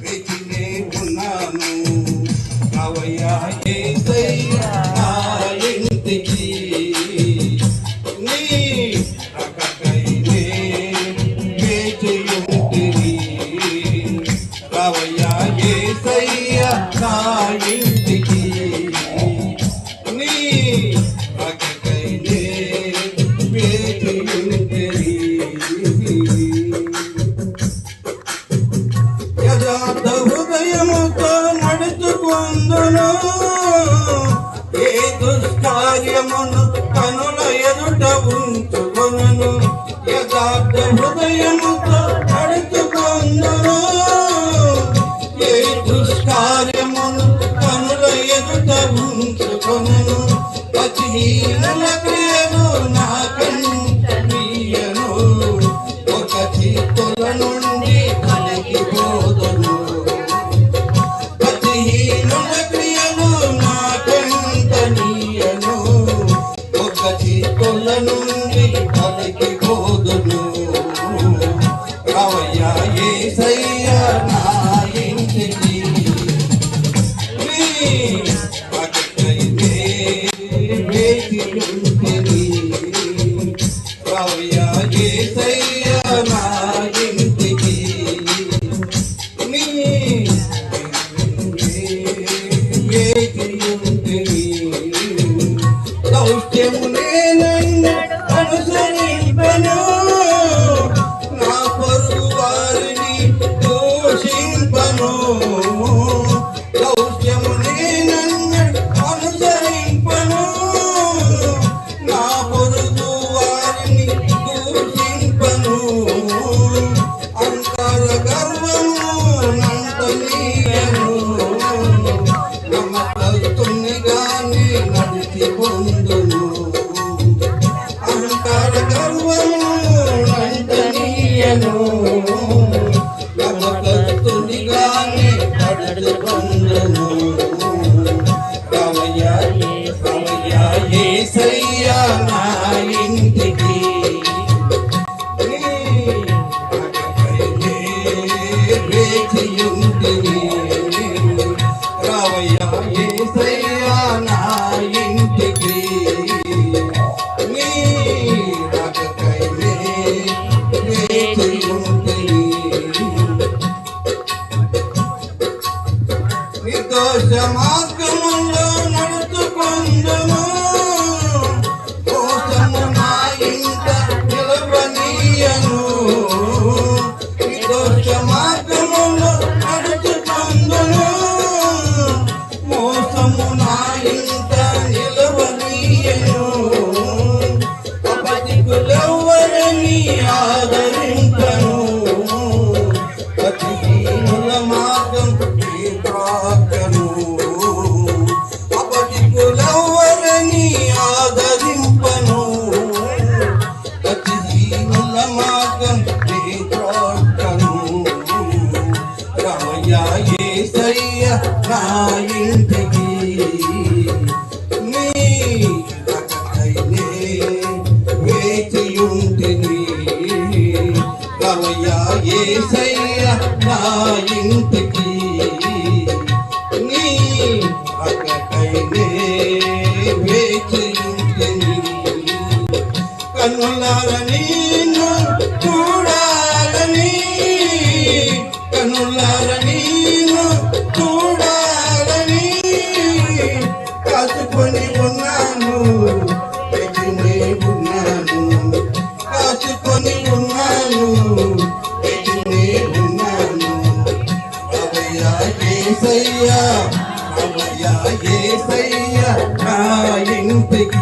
వేచినే ఉన్నాను రావయ్యా యేసయ్యా నా ఇంటికి నీ రాకకై నే వేచి ఉంటిని రావయ్యా యేసయ్యా నా ఇంటికి నీ రాకకై నే వేచి ఉంటిని యథార్థ హృదయముతో నడుచుకుందును ఏ దుష్కార్యమును కనుల ఎదుట ఉంచుకొనును యథార్థ హృదయముతో నడుచుకుందును ఏ దుష్కార్యమును కనుల ఎదుట ఉంచుకొనును పతిహీనుల క్రియలు నాకంట నీయను ఒక చిత్తుల నుండి కలిగిపోదును పతిహీనుల క్రియలు నాకంట నీయను ఒక చిత్తుల నుండి కలిగిపోదును రావయ్యా యేసయ్యా నా ఇంటికి నీ రాకకై నే వేచి ఉంటిని రావయ్యా యేసయ్యా నా ఇంటికి నీ వేచి ఉంటిని దౌష్ట్యము నేనన్ను అనుసరింపను నా పొరుగు వారిని దూషింపను దౌష్ట్యము నేనన్ను అనుసరింపను నా పొరుగు వారిని దూషింపను అంతర గర్వము నంతనీయను నమ్మకస్తునిగానే నడిచిపొందును అంతర గర్వము నంతనీయను నమ్మకస్తునిగానే నడిచిపొందును రావయ్యా రావయ్యా యేసయ్యా నా ఇంటికి నీ రాకకై నే వేచి ఉంటిని రావయ్యా యేసయ్యా నా ఇంటికి నీ రాకకై నే వేచి ఉంటిని నిర్దోష మార్గములో నడుచుకొందును మోసము నా ఇంట నిలవనీయను నిర్దోష మార్గములో నడుచుకొందును మోసము నా ఇంట నిలవనీయను అపతికులెవ్వరిని ఆదరింపను పతిహీనుల మార్గం త్రాకను అపటికులెవ్వరిని ఆదరింపను పతిహీనుల మార్గం త్రాకను రావయ్యా యేసయ్యా నా ఇంటికి నీ రాకకై నే వేచి ఉంటిని రావయ్యా యేసయ్యా నా ఇంటికి నీ రాకకై నే వేచి ఉంటిని కన్నులార నిన్ను చూడాలని కన్నులార నిన్ను చూడాలని కాచుకొని ఉన్నాను వేచినే ఉన్నాను కాచుకొని ఉన్నాను వేచినే ఉన్నాను రావయ్యా యేసయ్యా రావయ్యా యేసయ్యా నా ఇంటికి